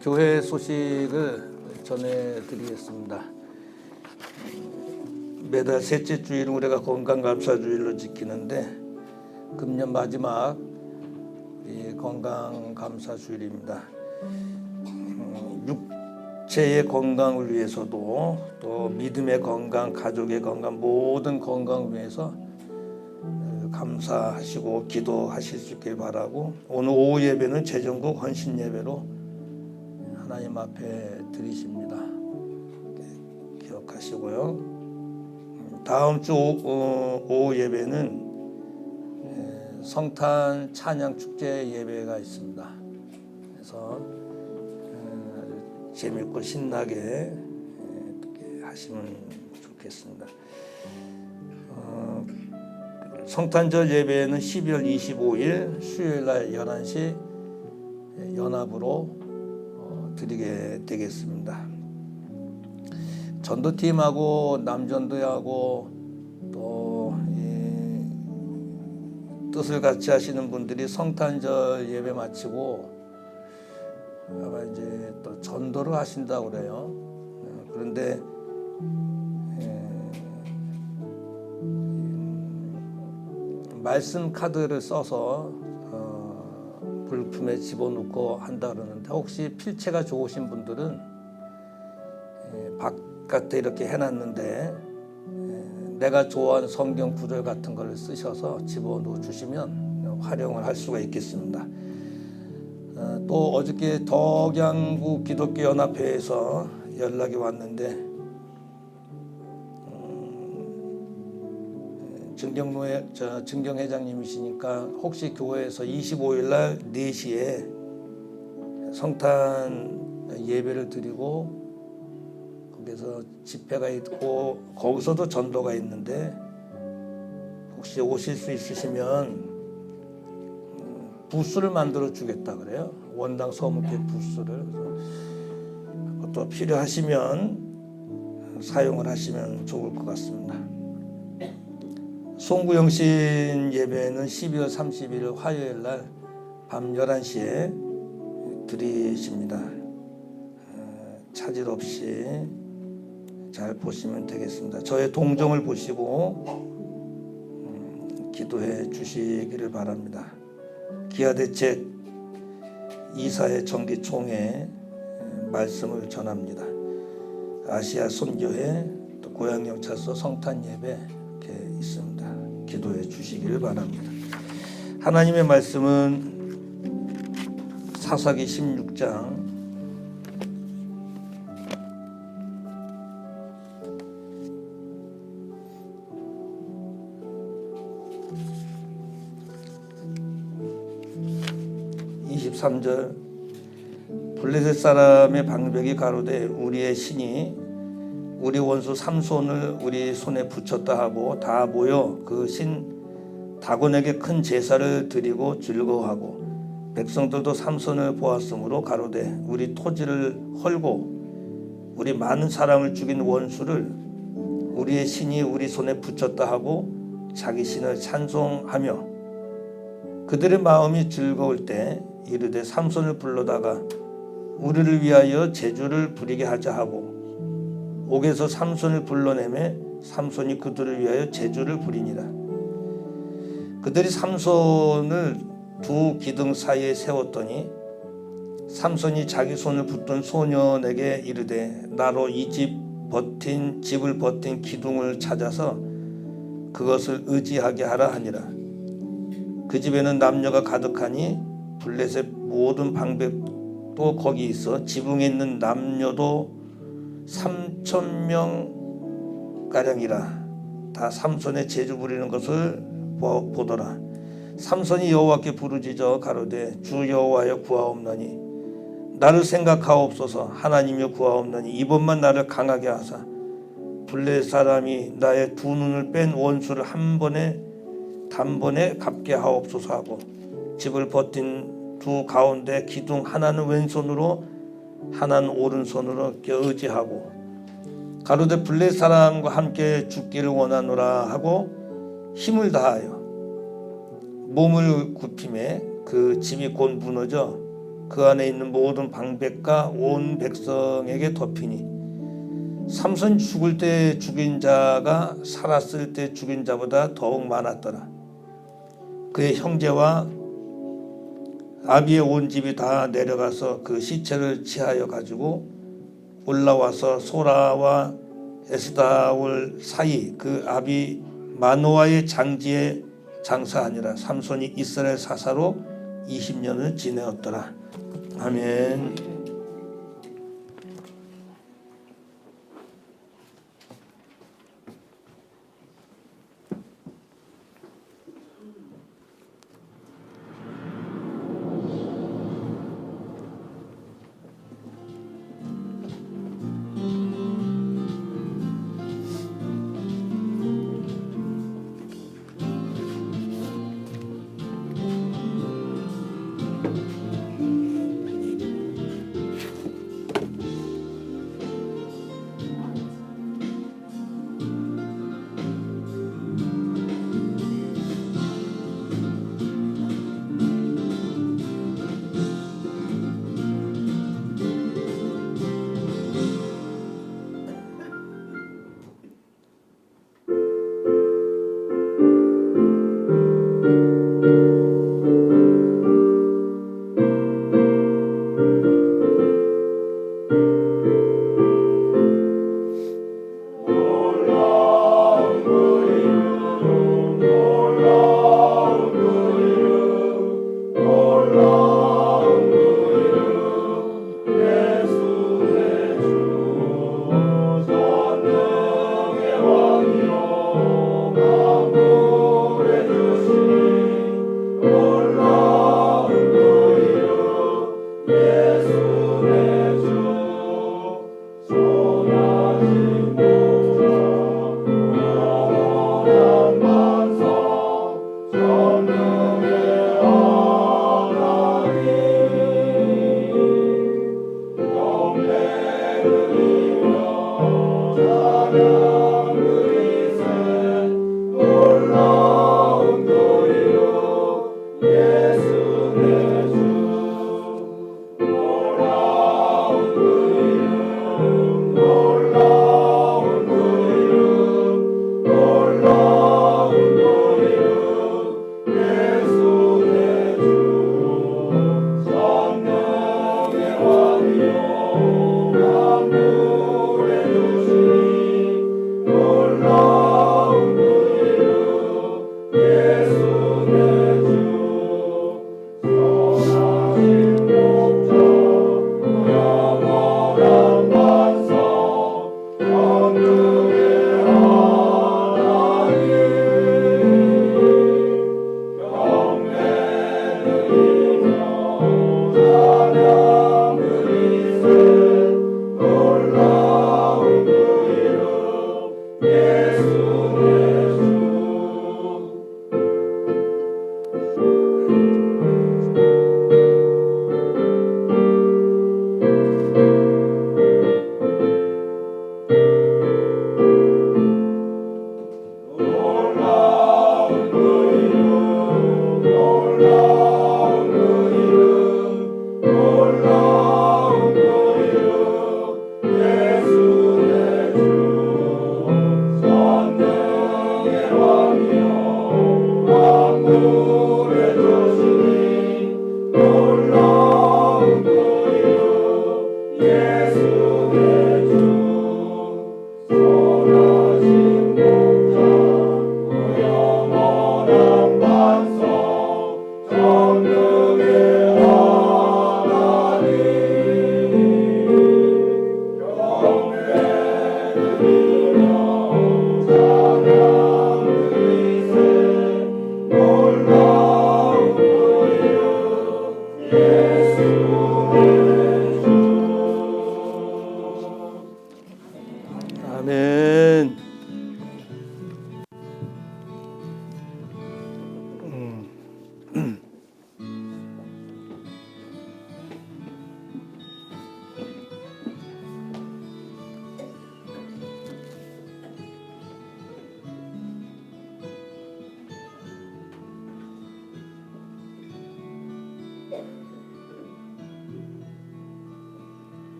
교회 소식을 전해드리겠습니다. 매달 셋째 주일은 우리가 건강감사주일로 지키는데 금년 마지막 건강감사주일입니다. 육체의 건강을 위해서도 또 믿음의 건강, 가족의 건강, 모든 건강을 위해서 감사하시고 기도하실 수 있길 바라고, 오늘 오후 예배는 재정국 헌신 예배로 하나님 앞에 드리십니다. 기억하시고요. 다음 주 오후 예배는 성탄 찬양 축제 예배가 있습니다. 그래서 재밌고 신나게 하시면 좋겠습니다. 성탄절 예배는 12월 25일 수요일날 11시 연합으로 드리게 되겠습니다. 전도팀하고 남전도하고 또 뜻을 같이 하시는 분들이 성탄절 예배 마치고 아마 이제 또 전도를 하신다고 그래요. 그런데 말씀 카드를 써서 불품에 집어넣고 한다 그러는데, 혹시 필체가 좋으신 분들은 바깥에 이렇게 해놨는데 내가 좋아하는 성경 구절 같은 걸 쓰셔서 집어넣어 주시면 활용을 할 수가 있겠습니다. 또 어저께 덕양구 기독교 연합회에서 연락이 왔는데 증경 회장님이시니까 혹시 교회에서 25일 날 4시에 성탄 예배를 드리고 거기서 집회가 있고 거기서도 전도가 있는데 혹시 오실 수 있으시면 부스를 만들어 주겠다 그래요. 원당 서문회 부스를. 또 필요하시면 사용을 하시면 좋을 것 같습니다. 송구영신 예배는 12월 31일 화요일 날 밤 11시에 드리십니다. 차질 없이 잘 보시면 되겠습니다. 저의 동정을 보시고 기도해 주시기를 바랍니다. 기아대책 이사회 정기총회 말씀을 전합니다. 아시아 선교회 또 고향경찰서 성탄 예배 이렇게 있습니다. 기도해 주시기를 바랍니다. 하나님의 말씀은 사사기 16장 23절 블레셋 사람의 방백이 가로되 우리의 신이 우리 원수 삼손을 우리 손에 붙였다 하고 다 모여 그 신 다곤에게 큰 제사를 드리고 즐거워하고 백성들도 삼손을 보았으므로 가로되 우리 토지를 헐고 우리 많은 사람을 죽인 원수를 우리의 신이 우리 손에 붙였다 하고 자기 신을 찬송하며 그들의 마음이 즐거울 때 이르되 삼손을 불러다가 우리를 위하여 제주를 부리게 하자 하고 옥에서 삼손을 불러내매 삼손이 그들을 위하여 제주를 부리니라. 그들이 삼손을 두 기둥 사이에 세웠더니 삼손이 자기 손을 붙든 소년에게 이르되 나로 이 집을 버틴 기둥을 찾아서 그것을 의지하게 하라 하니라. 그 집에는 남녀가 가득하니 블레셋 모든 방백도 거기 있어 지붕에 있는 남녀도 3,000명 가량이라. 다 삼손의 제주 부리는 것을 보더라. 삼손이 여호와께 부르짖어 가로되 주 여호와여 구하옵나니 나를 생각하옵소서. 하나님여 구하옵나니 이번만 나를 강하게 하사 블레셋 사람이 나의 두 눈을 뺀 원수를 단번에 갚게 하옵소서 하고 집을 버틴 두 가운데 기둥 하나는 왼손으로 하나는 오른손으로 의지하고 가로되 블레셋 사람과 함께 죽기를 원하노라 하고 힘을 다하여 몸을 굽히매 그 집이 곧 무너져 그 안에 있는 모든 방백과 온 백성에게 덮이니 삼손 죽을 때 죽인 자가 살았을 때 죽인 자보다 더욱 많았더라. 그의 형제와 아비의 온 집이 다 내려가서 그 시체를 취하여 가지고 올라와서 소라와 에스다올 사이 그 아비 마노아의 장지에 장사하니라. 삼손이 이스라엘 사사로 20년을 지내었더라. 아멘.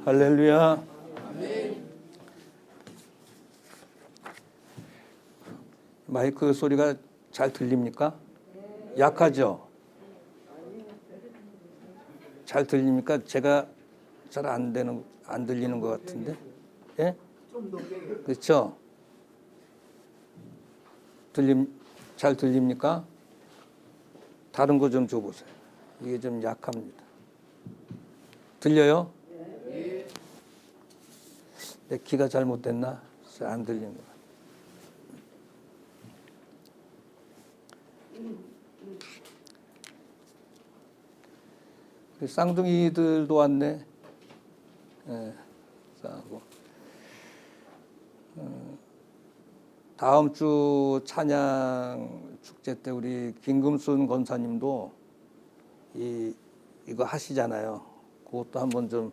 할렐루야. 마이크 소리가 잘 들립니까? 약하죠? 잘 들립니까? 제가 잘 안 들리는 것 같은데. 예? 그렇죠? 잘 들립니까? 다른 거 좀 줘보세요. 이게 좀 약합니다. 들려요? 내 귀가 잘못됐나? 안 들리는 거. 쌍둥이들도 왔네. 예, 싸고. 다음 주 찬양 축제 때 우리 김금순 권사님도 이거 하시잖아요. 그것도 한번 좀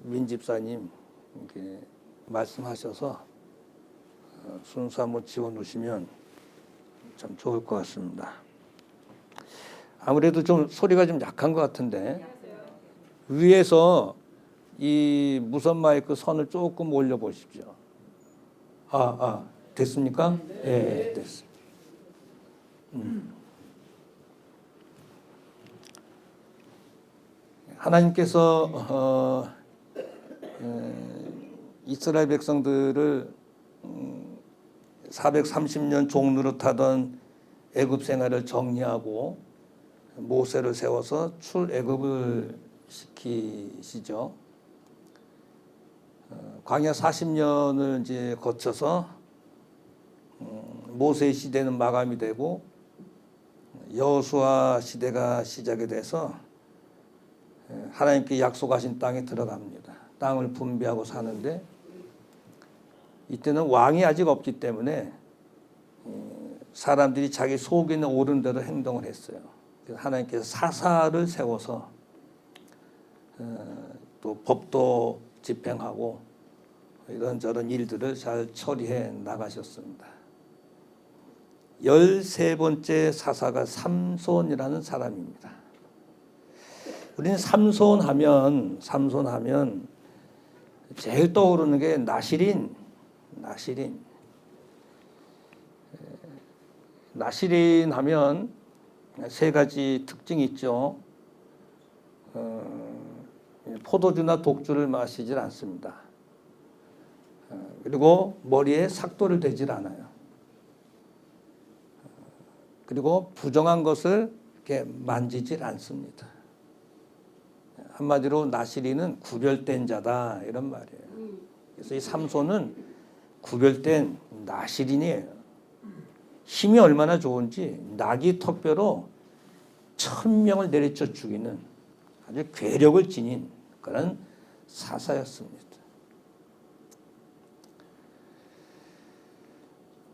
민 집사님 이렇게 말씀하셔서 순서 한번 지워 놓으시면 참 좋을 것 같습니다. 아무래도 좀 소리가 좀 약한 것 같은데 위에서 이 무선 마이크 선을 조금 올려 보십시오. 됐습니까? 예, 됐습니다. 하나님께서 이스라엘 백성들을 430년 종노릇하던 애굽 생활을 정리하고 모세를 세워서 출애굽을 시키시죠. 광야 40년을 이제 거쳐서 모세 시대는 마감이 되고 여호수아 시대가 시작이 돼서 하나님께 약속하신 땅에 들어갑니다. 땅을 분배하고 사는데 이때는 왕이 아직 없기 때문에 사람들이 자기 속에 옳은 대로 행동을 했어요. 그래서 하나님께서 사사를 세워서 또 법도 집행하고 이런저런 일들을 잘 처리해 나가셨습니다. 13번째 사사가 삼손이라는 사람입니다. 우리는 삼손하면 제일 떠오르는 게 나시린. 나시린 하면 세 가지 특징이 있죠. 포도주나 독주를 마시질 않습니다. 그리고 머리에 삭도를 대질 않아요. 그리고 부정한 것을 이렇게 만지질 않습니다. 한마디로 나시린은 구별된 자다 이런 말이에요. 그래서 이 삼손은 구별된 나시린이에요. 힘이 얼마나 좋은지 나귀 턱뼈로 1000명을 내리쳐 죽이는 아주 괴력을 지닌 그런 사사였습니다.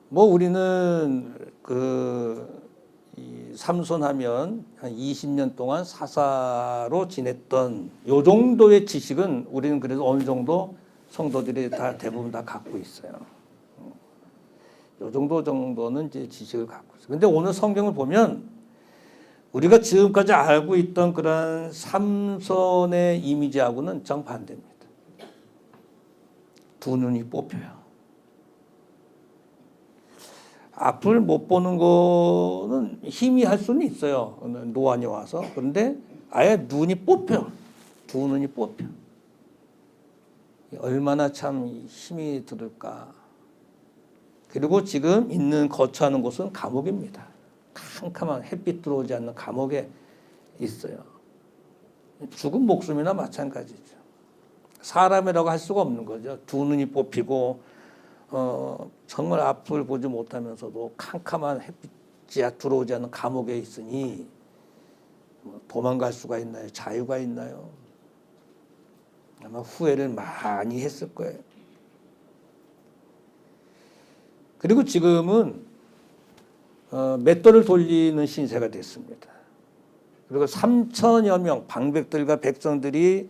우리는 이 삼손하면 한 20년 동안 사사로 지냈던 요 정도의 지식은 우리는 그래도 어느 정도 성도들이 다 대부분 다 갖고 있어요. 요 정도는 이제 지식을 갖고 있어요. 근데 오늘 성경을 보면 우리가 지금까지 알고 있던 그런 삼손의 이미지하고는 정반대입니다. 두 눈이 뽑혀요. 앞을 못 보는 거는 희미할 수는 있어요. 노안이 와서. 그런데 아예 눈이 뽑혀. 두 눈이 뽑혀. 얼마나 참 힘이 들을까. 그리고 지금 있는 거처하는 곳은 감옥입니다. 캄캄한 햇빛 들어오지 않는 감옥에 있어요. 죽은 목숨이나 마찬가지죠. 사람이라고 할 수가 없는 거죠. 두 눈이 뽑히고 정말 앞을 보지 못하면서도 캄캄한 햇빛이 들어오지 않는 감옥에 있으니 도망갈 수가 있나요? 자유가 있나요? 아마 후회를 많이 했을 거예요. 그리고 지금은 맷돌을 돌리는 신세가 됐습니다. 그리고 3천여 명 방백들과 백성들이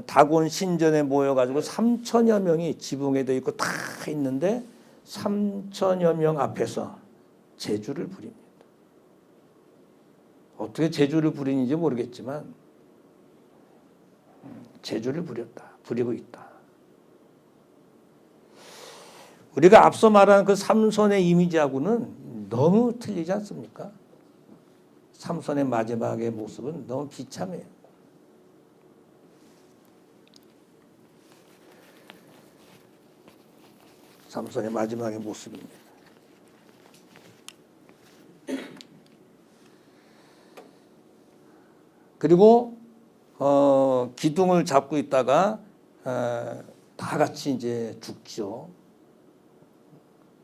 다곤 신전에 모여가지고 3천여 명이 지붕에도 있고 다 있는데 3천여 명 앞에서 제주를 부립니다. 어떻게 제주를 부리는지 모르겠지만 재주를 부리고 있다. 우리가 앞서 말한 그 삼손의 이미지하고는 너무 틀리지 않습니까? 삼손의 마지막의 모습은 너무 비참해요. 삼손의 마지막의 모습입니다. 그리고 기둥을 잡고 있다가 다 같이 이제 죽죠.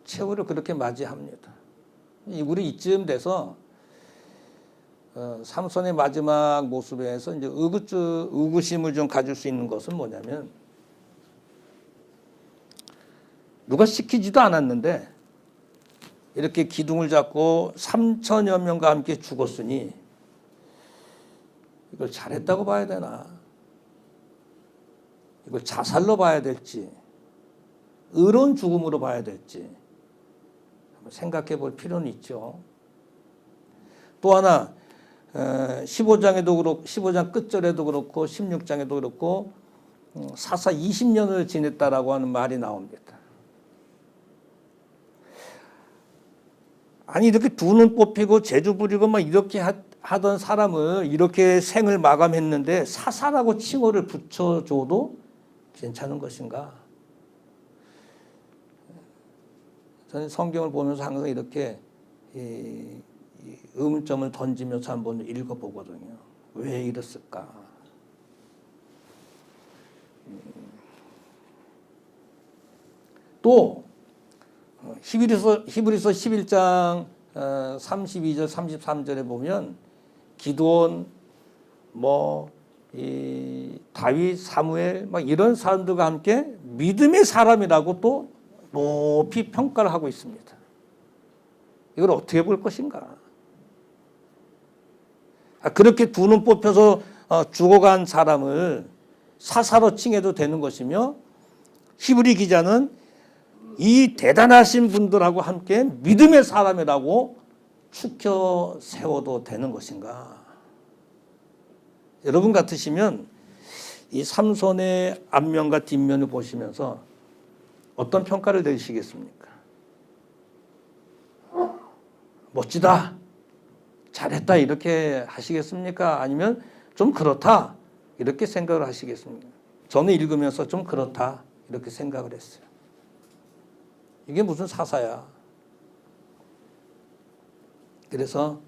최후를 그렇게 맞이합니다. 우리 이쯤 돼서 삼손의 마지막 모습에서 이제 의구심을 좀 가질 수 있는 것은 뭐냐면, 누가 시키지도 않았는데 이렇게 기둥을 잡고 3천여 명과 함께 죽었으니 이걸 잘했다고 봐야 되나? 이걸 자살로 봐야 될지, 의로운 죽음으로 봐야 될지 한번 생각해 볼 필요는 있죠. 또 하나 15장에도 그렇고 15장 끝절에도 그렇고 16장에도 그렇고 사사 20년을 지냈다라고 하는 말이 나옵니다. 아니 이렇게 두 눈 뽑히고 재주 부리고 막 이렇게 하던 사람을 이렇게 생을 마감했는데 사사라고 칭호를 붙여줘도 괜찮은 것인가? 저는 성경을 보면서 항상 이렇게 의문점을 던지면서 한번 읽어보거든요. 왜 이랬을까? 또 히브리서 11장 32절 33절에 보면 기드온 다윗 사무엘 막 이런 사람들과 함께 믿음의 사람이라고 또 높이 평가를 하고 있습니다. 이걸 어떻게 볼 것인가? 그렇게 두 눈 뽑혀서 죽어간 사람을 사사로 칭해도 되는 것이며, 히브리 기자는 이 대단하신 분들하고 함께 믿음의 사람이라고 추켜 세워도 되는 것인가? 여러분 같으시면 이 삼손의 앞면과 뒷면을 보시면서 어떤 평가를 내리시겠습니까? 멋지다, 잘했다 이렇게 하시겠습니까? 아니면 좀 그렇다 이렇게 생각을 하시겠습니까? 저는 읽으면서 좀 그렇다 이렇게 생각을 했어요. 이게 무슨 사사야? 그래서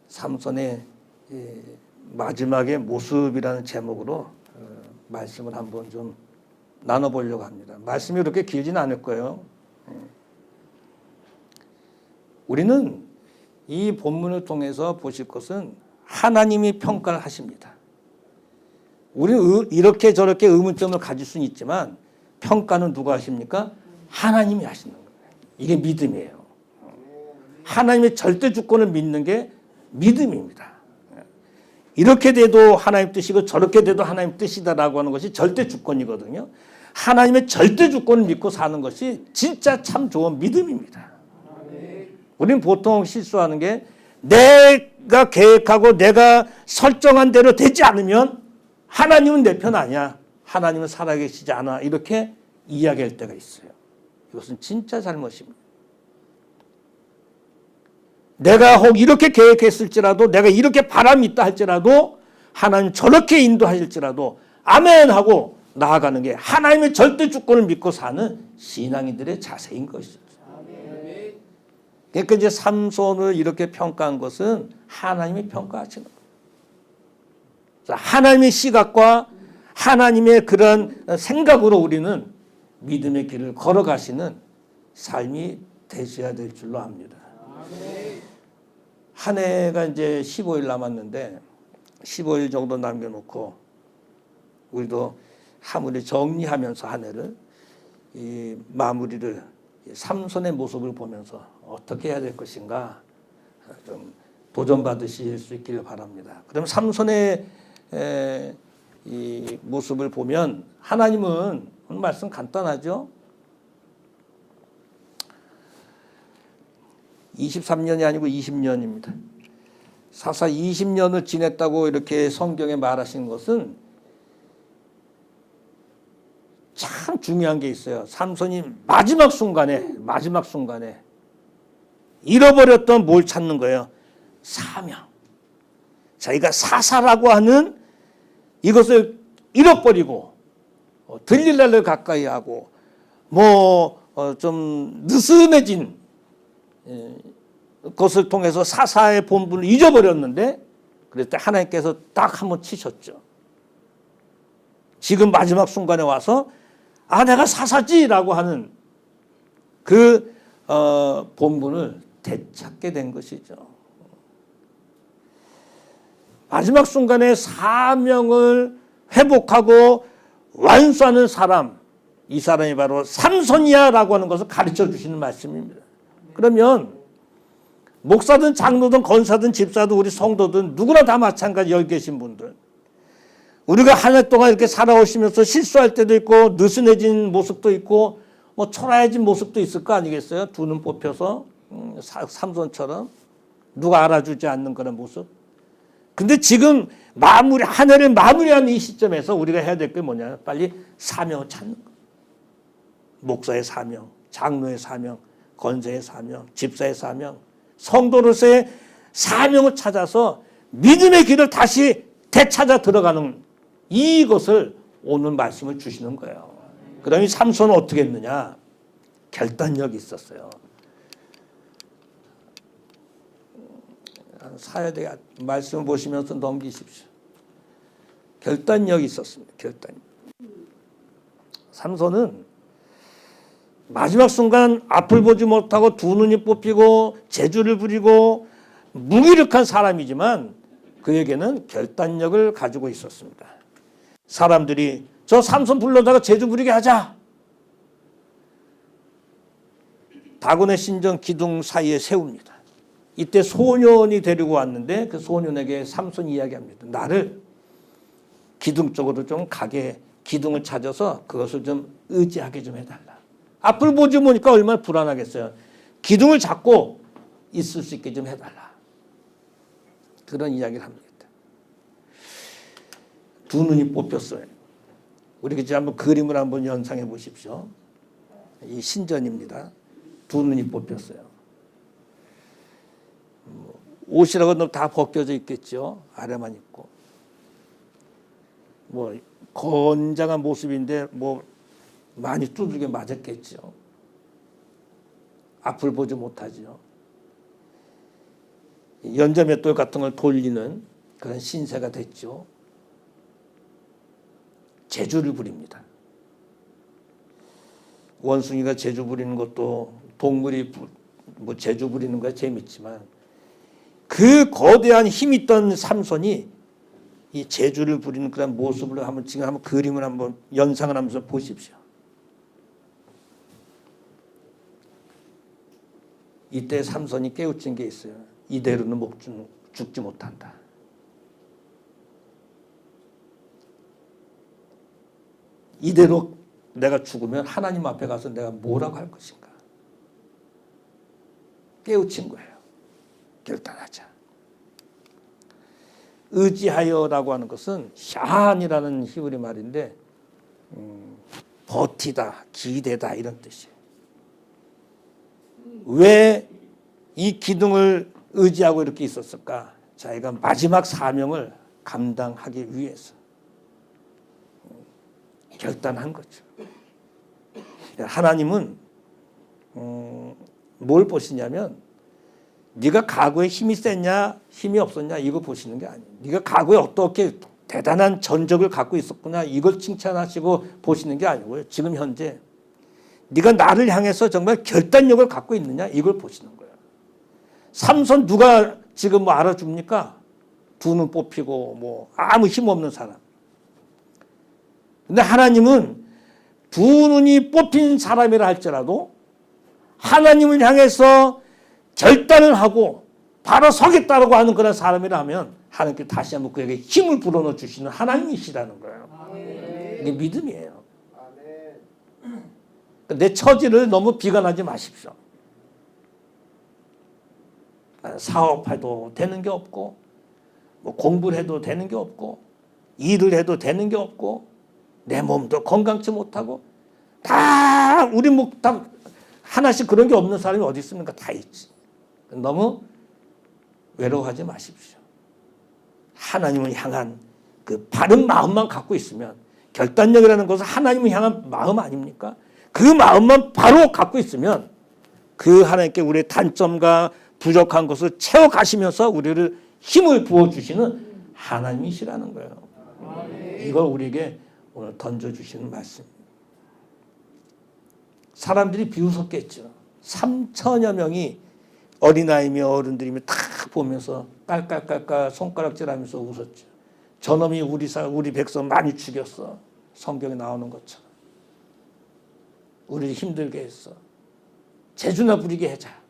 삼손의 마지막의 모습이라는 제목으로 말씀을 한번 좀 나눠보려고 합니다. 말씀이 그렇게 길지는 않을 거예요. 우리는 이 본문을 통해서 보실 것은 하나님이 평가를 하십니다. 우리는 이렇게 저렇게 의문점을 가질 수는 있지만 평가는 누가 하십니까? 하나님이 하시는 거예요. 이게 믿음이에요. 하나님의 절대 주권을 믿는 게 믿음입니다. 이렇게 돼도 하나님 뜻이고 저렇게 돼도 하나님 뜻이다라고 하는 것이 절대 주권이거든요. 하나님의 절대 주권을 믿고 사는 것이 진짜 참 좋은 믿음입니다. 우리는 보통 실수하는 게 내가 계획하고 내가 설정한 대로 되지 않으면 하나님은 내 편 아니야, 하나님은 살아계시지 않아, 이렇게 이야기할 때가 있어요. 이것은 진짜 잘못입니다. 내가 혹 이렇게 계획했을지라도, 내가 이렇게 바람이 있다 할지라도, 하나님 저렇게 인도하실지라도 아멘 하고 나아가는 게 하나님의 절대 주권을 믿고 사는 신앙인들의 자세인 것이죠. 그러니까 이제 삼손을 이렇게 평가한 것은 하나님이 평가하시는 거예요. 하나님의 시각과 하나님의 그런 생각으로 우리는 믿음의 길을 걸어가시는 삶이 되셔야 될 줄로 압니다. 한 해가 이제 15일 남았는데 15일 정도 남겨놓고 우리도 마무리 정리하면서 한 해를 이 마무리를 삼손의 모습을 보면서 어떻게 해야 될 것인가 좀 도전받으실 수 있기를 바랍니다. 그럼 삼손의 이 모습을 보면 하나님은 오늘 말씀 간단하죠. 23년이 아니고 20년입니다. 사사 20년을 지냈다고 이렇게 성경에 말하신 것은 참 중요한 게 있어요. 삼손이 마지막 순간에 잃어버렸던 뭘 찾는 거예요? 사명. 자기가 사사라고 하는 이것을 잃어버리고 들릴날을 가까이 하고 좀 느슨해진 것을 통해서 사사의 본분을 잊어버렸는데 그럴 때 하나님께서 딱 한번 치셨죠. 지금 마지막 순간에 와서 내가 사사지라고 하는 그 본분을 되찾게 된 것이죠. 마지막 순간에 사명을 회복하고 완수하는 사람, 이 사람이 바로 삼손이야라고 하는 것을 가르쳐 주시는 말씀입니다. 그러면 목사든 장로든 권사든 집사든 우리 성도든 누구나 다 마찬가지. 여기 계신 분들, 우리가 한 해 동안 이렇게 살아오시면서 실수할 때도 있고 느슨해진 모습도 있고 초라해진 모습도 있을 거 아니겠어요? 두 눈 뽑혀서 삼손처럼 누가 알아주지 않는 그런 모습. 근데 지금 한 해를 마무리하는 이 시점에서 우리가 해야 될 게 뭐냐? 빨리 사명을 찾는 거. 목사의 사명, 장로의 사명, 권사의 사명, 집사의 사명, 성도로서의 사명을 찾아서 믿음의 길을 다시 되찾아 들어가는 이것을 오늘 말씀을 주시는 거예요. 그러니 삼손은 어떻게 했느냐? 결단력이 있었어요. 사야되게 말씀을 보시면서 넘기십시오. 결단력이 있었습니다. 결단력. 삼손은 마지막 순간 앞을 보지 못하고 두 눈이 뽑히고 재주를 부리고 무기력한 사람이지만 그에게는 결단력을 가지고 있었습니다. 사람들이 저 삼손 불러다가 재주 부리게 하자. 다곤의 신전 기둥 사이에 세웁니다. 이때 소년이 데리고 왔는데 그 소년에게 삼손이 이야기합니다. 나를 기둥 쪽으로 좀 가게, 기둥을 찾아서 그것을 좀 의지하게 좀 해달라. 앞을 보지 보니까 얼마나 불안하겠어요. 기둥을 잡고 있을 수 있게 좀 해달라. 그런 이야기를 합니다. 두 눈이 뽑혔어요. 우리 이제 한번 그림을 한번 연상해 보십시오. 이 신전입니다. 두 눈이 뽑혔어요. 옷이라고 다 벗겨져 있겠죠. 아래만 입고. 건장한 모습인데 많이 두들겨 맞았겠죠. 앞을 보지 못하죠. 연자맷돌 같은 걸 돌리는 그런 신세가 됐죠. 재주를 부립니다. 원숭이가 재주 부리는 것도 동물이 재주 부리는 거야 재밌지만 그 거대한 힘 있던 삼손이 이 재주를 부리는 그런 모습을 지금 한번 그림을 한번 연상을 하면서 보십시오. 이때 삼손이 깨우친 게 있어요. 이대로는 죽지 못한다. 이대로 내가 죽으면 하나님 앞에 가서 내가 뭐라고 할 것인가. 깨우친 거예요. 결단하자. 의지하여라고 하는 것은 샤한이라는 히브리 말인데 버티다, 기대다 이런 뜻이에요. 왜 이 기둥을 의지하고 이렇게 있었을까? 자기가 마지막 사명을 감당하기 위해서 결단한 거죠. 하나님은 뭘 보시냐면 네가 과거에 힘이 셌냐 힘이 없었냐 이거 보시는 게 아니에요. 네가 과거에 어떻게 대단한 전적을 갖고 있었구나 이걸 칭찬하시고 보시는 게 아니고요. 지금 현재 네가 나를 향해서 정말 결단력을 갖고 있느냐 이걸 보시는 거예요. 삼손 누가 지금 알아줍니까? 두 눈 뽑히고 아무 힘 없는 사람. 근데 하나님은 두 눈이 뽑힌 사람이라 할지라도 하나님을 향해서 결단을 하고 바로 서겠다라고 하는 그런 사람이라면 하나님께 다시 한번 그에게 힘을 불어넣어 주시는 하나님이시라는 거예요. 이게 믿음이에요. 내 처지를 너무 비관하지 마십시오. 사업해도 되는 게 없고 공부를 해도 되는 게 없고 일을 해도 되는 게 없고 내 몸도 건강치 못하고 다 우리 뭐 다 하나씩 그런 게 없는 사람이 어디 있습니까? 다 있지. 너무 외로워하지 마십시오. 하나님을 향한 그 바른 마음만 갖고 있으면, 결단력이라는 것은 하나님을 향한 마음 아닙니까? 그 마음만 바로 갖고 있으면 그 하나님께 우리의 단점과 부족한 것을 채워가시면서 우리를 힘을 부어주시는 하나님이시라는 거예요. 이걸 우리에게 오늘 던져주시는 말씀입니다. 사람들이 비웃었겠죠. 3천여 명이 어린아이며 어른들이며 다 보면서 깔깔깔깔 손가락질하면서 웃었죠. 저놈이 우리 백성 많이 죽였어. 성경에 나오는 것처럼. 우리를 힘들게 했어. 재주나 부리게 하자.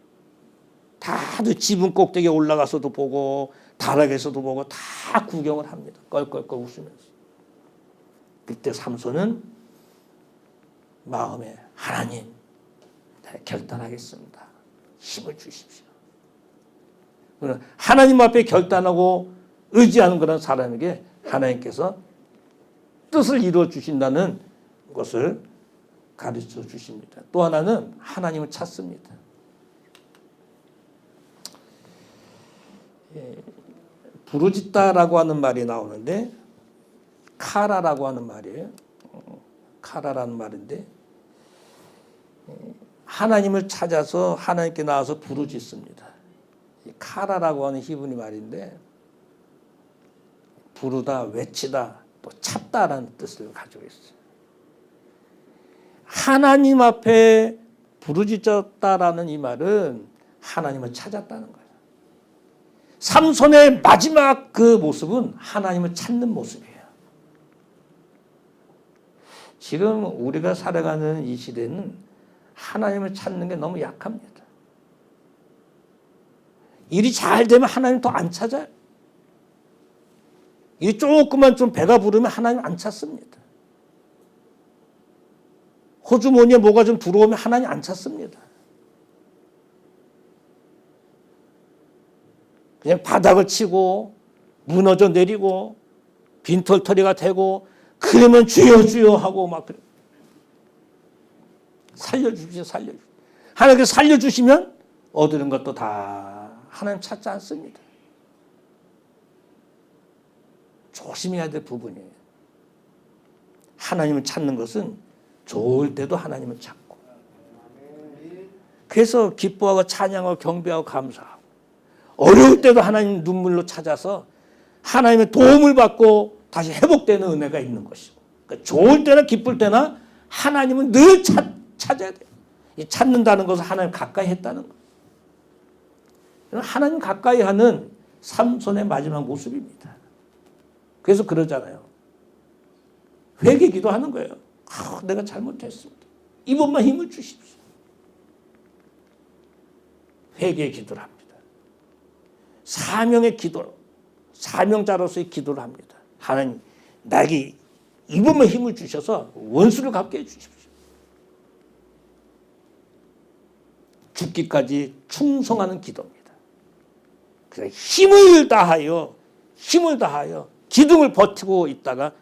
다들 지붕 꼭대기에 올라가서도 보고 다락에서도 보고 다 구경을 합니다. 껄껄껄 웃으면서. 그때 삼손은 마음에 하나님, 내가 결단하겠습니다. 힘을 주십시오. 하나님 앞에 결단하고 의지하는 그런 사람에게 하나님께서 뜻을 이루어 주신다는 것을 가르쳐 주십니다. 또 하나는 하나님을 찾습니다. 부르짖다라고 하는 말이 나오는데, 카라라고 하는 말이에요. 카라라는 말인데, 하나님을 찾아서 하나님께 나와서 부르짖습니다. 카라라고 하는 히브리 말인데, 부르다, 외치다, 또 찾다라는 뜻을 가지고 있어요. 하나님 앞에 부르짖었다라는 이 말은 하나님을 찾았다는 거예요. 삼손의 마지막 그 모습은 하나님을 찾는 모습이에요. 지금 우리가 살아가는 이 시대는 하나님을 찾는 게 너무 약합니다. 일이 잘 되면 하나님 더 안 찾아요. 이 조금만 좀 배가 부르면 하나님 안 찾습니다. 호주머니에 뭐가 좀 들어오면 하나님 안 찾습니다. 그냥 바닥을 치고 무너져 내리고 빈털터리가 되고, 그러면 주여 주여 하고 막 그래. 살려주십시오, 살려주십시오. 하나님께서 살려주시면 얻는 것도 다 하나님 찾지 않습니다. 조심해야 될 부분이에요. 하나님을 찾는 것은 좋을 때도 하나님을 찾고, 그래서 기뻐하고 찬양하고 경배하고 감사하고, 어려울 때도 하나님 눈물로 찾아서 하나님의 도움을 받고 다시 회복되는 은혜가 있는 것이고, 그러니까 좋을 때나 기쁠 때나 하나님은 늘 찾아야 돼요. 이 찾는다는 것은 하나님 가까이 했다는 거예요. 하나님 가까이 하는 삼손의 마지막 모습입니다. 그래서 그러잖아요. 회개 기도하는 거예요. 내가 잘못했습니다. 이번만 힘을 주십시오. 회개 기도를 합니다. 사명의 기도, 사명자로서의 기도를 합니다. 하나님, 나에게 이번만 힘을 주셔서 원수를 갚게 해주십시오. 죽기까지 충성하는 기도입니다. 그래서 힘을 다하여 기둥을 버티고 있다가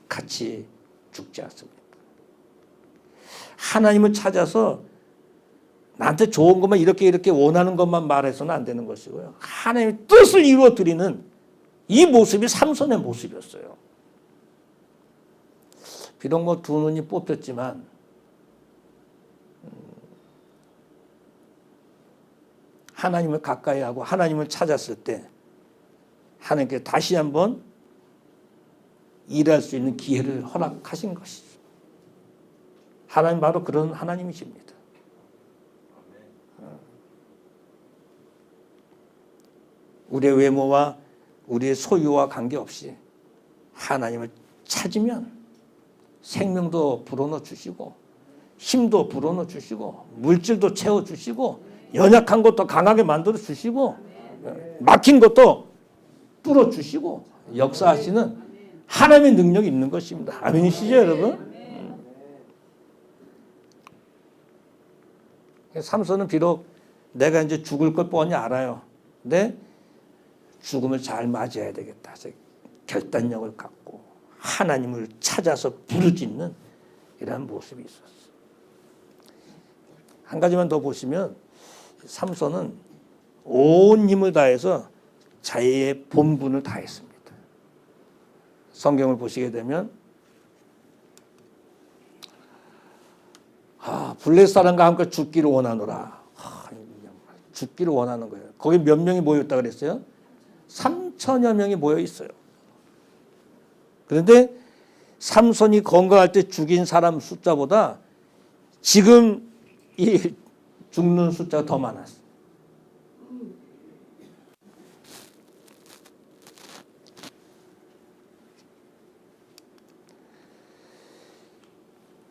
같이 죽지 않습니까? 하나님을 찾아서 나한테 좋은 것만 이렇게 원하는 것만 말해서는 안 되는 것이고요. 하나님의 뜻을 이루어 드리는 이 모습이 삼손의 모습이었어요. 비록 뭐 두 눈이 뽑혔지만 하나님을 가까이 하고 하나님을 찾았을 때 하나님께 다시 한번 일할 수 있는 기회를 허락하신 것이죠. 하나님 바로 그런 하나님이십니다. 우리의 외모와 우리의 소유와 관계없이 하나님을 찾으면 생명도 불어넣어 주시고, 힘도 불어넣어 주시고, 물질도 채워 주시고, 연약한 것도 강하게 만들어 주시고, 막힌 것도 뚫어 주시고 역사하시는 하나님의 능력이 있는 것입니다. 아멘이시죠, 여러분? 삼손은 비록 내가 이제 죽을 걸 뻔히 알아요. 근데 죽음을 잘 맞이해야 되겠다. 결단력을 갖고 하나님을 찾아서 부르짖는 이런 모습이 있었어. 한 가지만 더 보시면 삼손은 온 힘을 다해서 자기의 본분을 다했습니다. 성경을 보시게 되면 블레셋 사람과 함께 죽기를 원하노라. 죽기를 원하는 거예요. 거기 몇 명이 모였다 그랬어요? 3천여 명이 모여 있어요. 그런데 삼손이 건강할 때 죽인 사람 숫자보다 지금 이 죽는 숫자가 더 많았어요.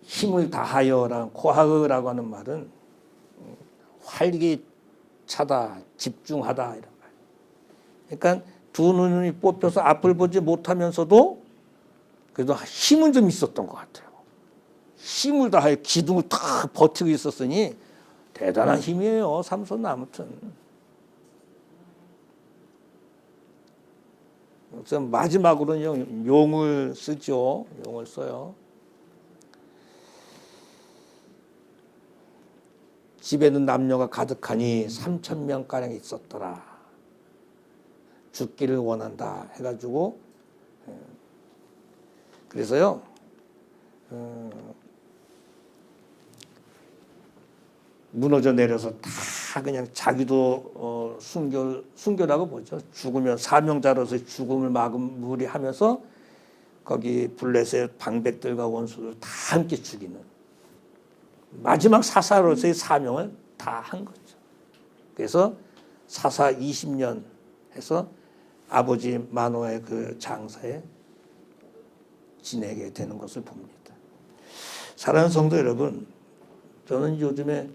힘을 다하여라 고하여라고 하는 말은 활기차다, 집중하다 이런 말. 그러니까 두 눈이 뽑혀서 앞을 보지 못하면서도 그래도 힘은 좀 있었던 것 같아요. 힘을 다하여 기둥을 탁 버티고 있었으니 대단한 힘이에요. 삼손은 아무튼. 그래서 마지막으로는 용을 쓰죠. 용을 써요. 집에는 남녀가 가득하니 3,000명가량 있었더라. 죽기를 원한다 해가지고 그래서요 무너져 내려서 다 그냥 자기도 순교라고 보죠. 죽으면 사명자로서 죽음을 마무리하면서 거기 블레셋 방백들과 원수들 다 함께 죽이는 마지막 사사로서의 사명을 다 한 거죠. 그래서 사사 20년 해서 아버지 마노아의 그 장사에 지내게 되는 것을 봅니다. 사랑하는 성도 여러분, 저는 요즘에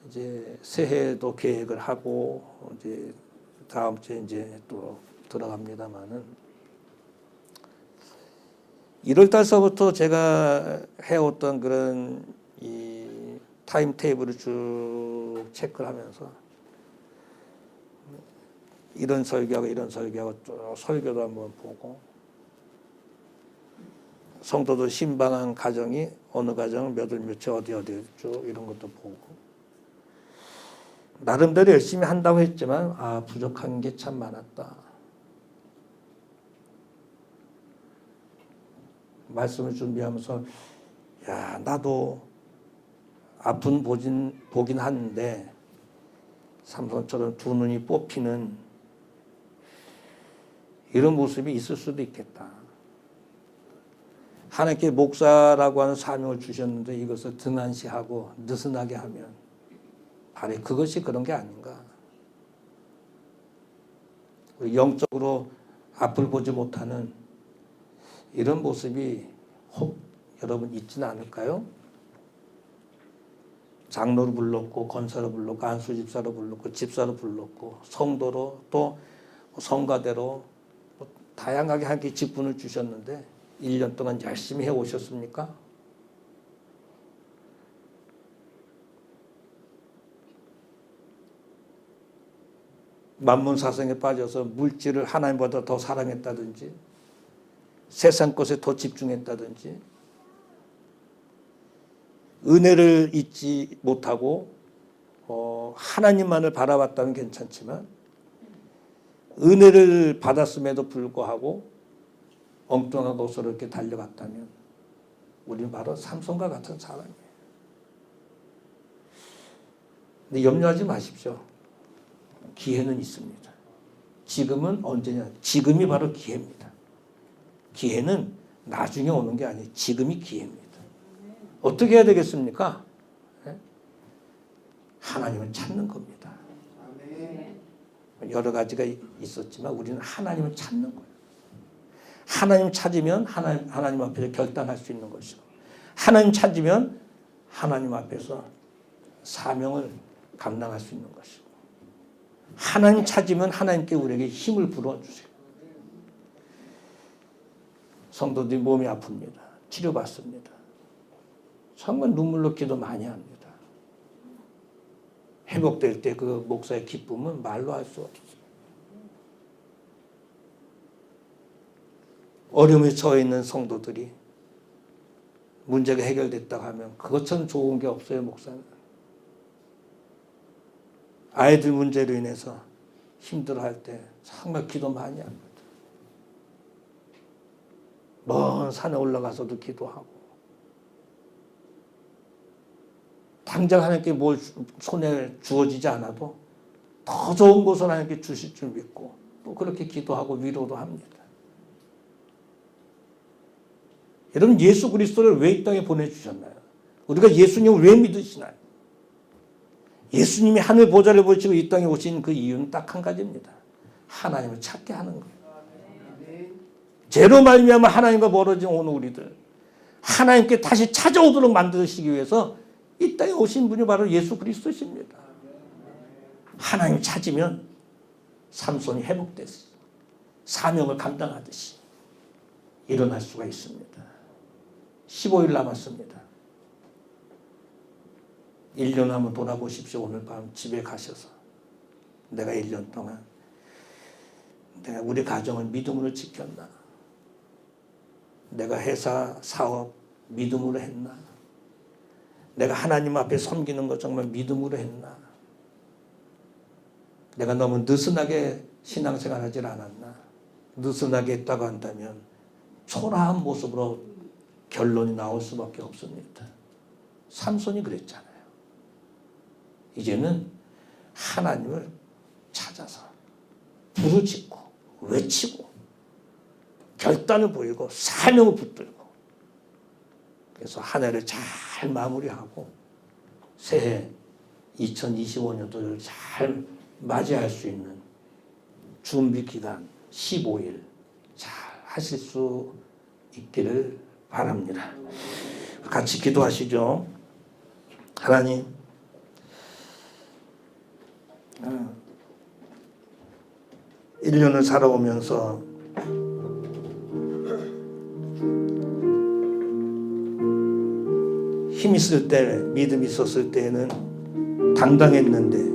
이제 새해도 계획을 하고 이제 다음 주에 이제 또 들어갑니다만은 1월 달서부터 제가 해왔던 그런 이 타임 테이블을 쭉 체크를 하면서 이런 설교하고 또 설교도 한번 보고 성도들 신방한 가정이 어느 가정은 몇월 며칠 어디 쭉 이런 것도 보고 나름대로 열심히 한다고 했지만 부족한 게 참 많았다. 말씀을 준비하면서 나도 아픈 보긴 하는데 삼손처럼 두 눈이 뽑히는 이런 모습이 있을 수도 있겠다. 하나님께 목사라고 하는 사명을 주셨는데 이것을 등한시하고 느슨하게 하면 바로 그것이 그런 게 아닌가. 영적으로 앞을 보지 못하는 이런 모습이 혹 여러분 있지는 않을까요? 장로를 불렀고 권사를 불렀고 안수집사로 불렀고 집사로 불렀고 성도로 또 성가대로 다양하게 함께 직분을 주셨는데 1년 동안 열심히 해오셨습니까? 만문사성에 빠져서 물질을 하나님보다 더 사랑했다든지 세상 것에 더 집중했다든지 은혜를 잊지 못하고 하나님만을 바라봤다면 괜찮지만 은혜를 받았음에도 불구하고 엉뚱한 것으로 이렇게 달려갔다면 우리는 바로 삼손과 같은 사람이에요. 근데 염려하지 마십시오. 기회는 있습니다. 지금은 언제냐? 지금이 바로 기회입니다. 기회는 나중에 오는 게 아니에요. 지금이 기회입니다. 어떻게 해야 되겠습니까? 하나님을 찾는 겁니다. 여러 가지가 있었지만 우리는 하나님을 찾는 거예요. 하나님 찾으면 하나님 앞에서 결단할 수 있는 것이고 하나님 찾으면 하나님 앞에서 사명을 감당할 수 있는 것이고 하나님 찾으면 하나님께 우리에게 힘을 불어주세요. 성도들이 몸이 아픕니다. 치료받습니다. 정말 눈물로 기도 많이 합니다. 회복될 때 그 목사의 기쁨은 말로 할 수 없어요. 어려움에 처해 있는 성도들이 문제가 해결됐다고 하면 그것처럼 좋은 게 없어요, 목사는. 아이들 문제로 인해서 힘들어할 때 정말 기도 많이 합니다. 먼 산에 올라가서도 기도하고, 당장 하나님께 뭘 손에 주어지지 않아도 더 좋은 것을 하나님께 주실 줄 믿고 또 그렇게 기도하고 위로도 합니다. 여러분, 예수 그리스도를 왜 이 땅에 보내주셨나요? 우리가 예수님을 왜 믿으시나요? 예수님이 하늘 보좌를 보시고 이 땅에 오신 그 이유는 딱 한 가지입니다. 하나님을 찾게 하는 거예요. 죄로 말미암아 하나님과 멀어진 오늘 우리들, 하나님께 다시 찾아오도록 만드시기 위해서 이 땅에 오신 분이 바로 예수 그리스도십니다. 하나님 찾으면 삼손이 회복됐어요. 사명을 감당하듯이 일어날 수가 있습니다. 15일 남았습니다. 1년 한번 돌아보십시오. 오늘 밤 집에 가셔서 내가 1년 동안 내가 우리 가정을 믿음으로 지켰나? 내가 회사 사업 믿음으로 했나? 내가 하나님 앞에 섬기는 것 정말 믿음으로 했나? 내가 너무 느슨하게 신앙생활 하질 않았나? 느슨하게 했다고 한다면 초라한 모습으로 결론이 나올 수밖에 없습니다. 삼손이 그랬잖아요. 이제는 하나님을 찾아서 부르짖고 외치고 결단을 보이고 사명을 붙들고, 그래서 한 해를 잘 마무리하고 새해 2025년도를 잘 맞이할 수 있는 준비 기간 15일 잘 하실 수 있기를 바랍니다. 같이 기도하시죠. 하나님, 1년을 살아오면서 힘 있을 때, 믿음 있었을 때는 당당했는데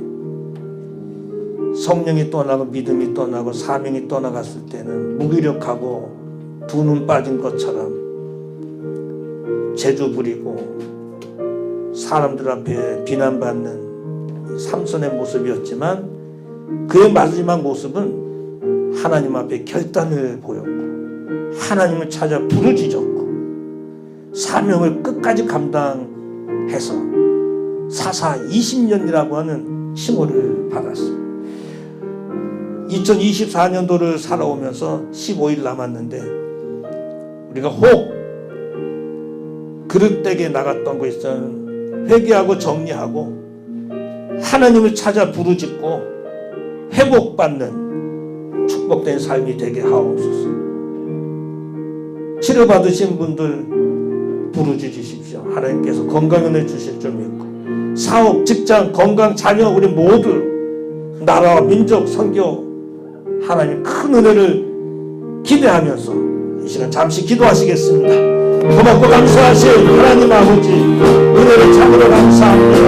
성령이 떠나고 믿음이 떠나고 사명이 떠나갔을 때는 무기력하고 두 눈 빠진 것처럼 재주 부리고 사람들 앞에 비난받는 삼손의 모습이었지만, 그의 마지막 모습은 하나님 앞에 결단을 보였고 하나님을 찾아 부르짖었고 사명을 끝까지 감당해서 사사 20년이라고 하는 칭호를 받았습니다. 2024년도를 살아오면서 15일 남았는데 우리가 혹 그릇되게 나갔던 것은 회개하고 정리하고 하나님을 찾아 부르짖고 회복받는 축복된 삶이 되게 하옵소서. 치료받으신 분들 부르짖으십시오. 하나님께서 건강을 주실 줄 믿고, 사업, 직장, 건강, 자녀, 우리 모두 나라와 민족 선교 하나님 큰 은혜를 기대하면서 이 시간 잠시 기도하시겠습니다. 고맙고 감사하신 하나님 아버지, 은혜를 참으로 감사합니다.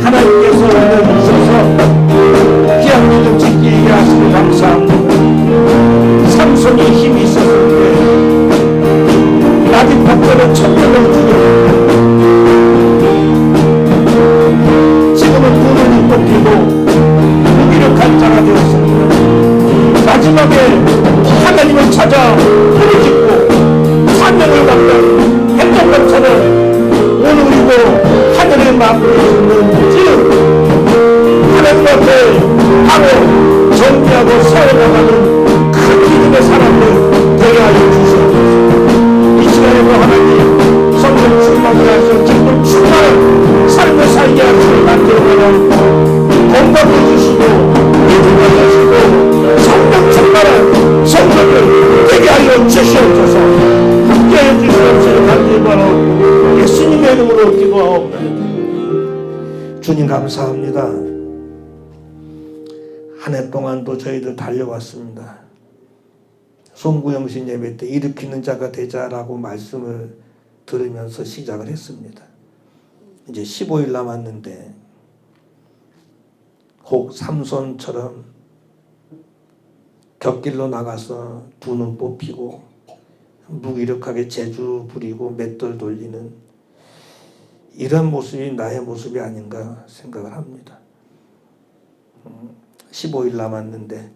하나님께서 은혜를 주셔서 귀한 믿음 지키게 하시고 감사합니다. 삼손이 힘이 있었을 때 나비 밭들은 천명을 주고, 지금은 두 눈이 뽑히고 무기력한 자가 되었습니다. 마지막에 하나님을 찾아 부르짖고 사명을 감당했던 것처럼 오늘 우리도 하늘의 마음으로 있는지 하나님 앞에 바로 정리하고 세워나가는 큰 믿음의 사람들 되게 하여 주시옵소서. 이 시간에도 하나님 성령 충만을 하셔서 기쁨 충만한 삶을 살게 하시길 만들어가고 건강을 주시고 믿음을 주시고 성령 충만한 성령을 되게 하여 주시옵소서. 함께해 주시옵소서. 간절히 바라옵고 예수님의 이름으로 기도하옵나이다. 주님 감사합니다. 한 해 동안도 저희들 달려왔습니다. 송구영신 예배 때 일으키는 자가 되자라고 말씀을 들으면서 시작을 했습니다. 이제 15일 남았는데 혹 삼손처럼 곁길로 나가서 두 눈 뽑히고 무기력하게 재주 부리고 맷돌 돌리는 이런 모습이 나의 모습이 아닌가 생각을 합니다. 15일 남았는데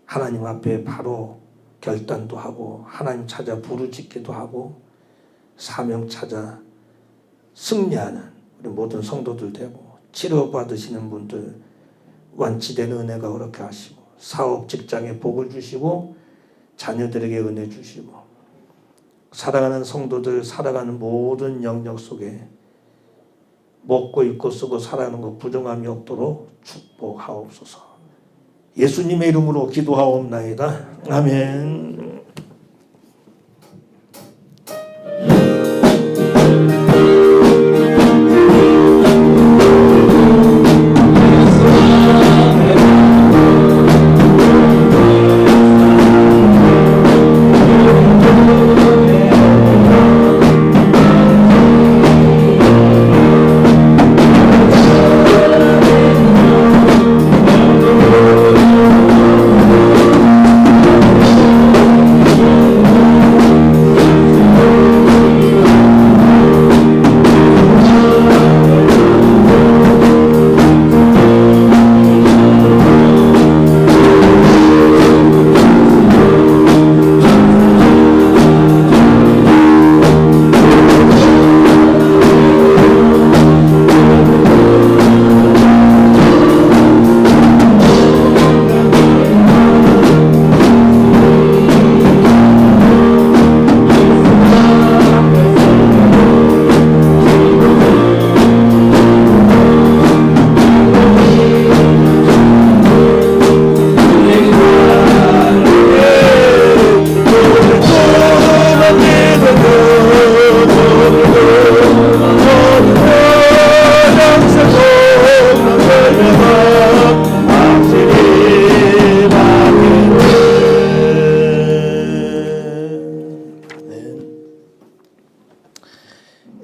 하나님 앞에 바로 결단도 하고 하나님 찾아 부르짖기도 하고 사명 찾아 승리하는 우리 모든 성도들 되고 치료받으시는 분들 완치된 은혜가 그렇게 하시고 사업 직장에 복을 주시고 자녀들에게 은혜 주시고 살아가는 성도들 살아가는 모든 영역 속에 먹고 입고 쓰고 살아가는 것 부정함이 없도록 축복하옵소서. 예수님의 이름으로 기도하옵나이다. 아멘.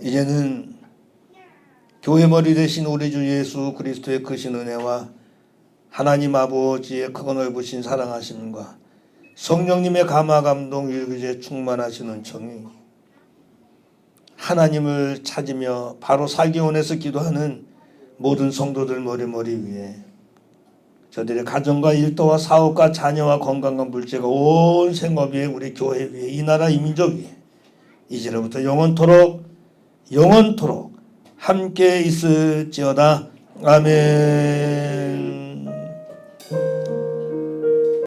이제는 교회 머리 되신 우리 주 예수 그리스도의 크신 은혜와 하나님 아버지의 크고 넓으신 사랑하심과 성령님의 감화 감동 일교제 충만하신 은총이 하나님을 찾으며 바로 살기 원해서 기도하는 모든 성도들 머리 위에 저들의 가정과 일터와 사업과 자녀와 건강과 물질과 온 생업 위에 우리 교회 위에 이 나라 이 민족 위에 이제로부터 영원토록 함께 있을지어다. 아멘.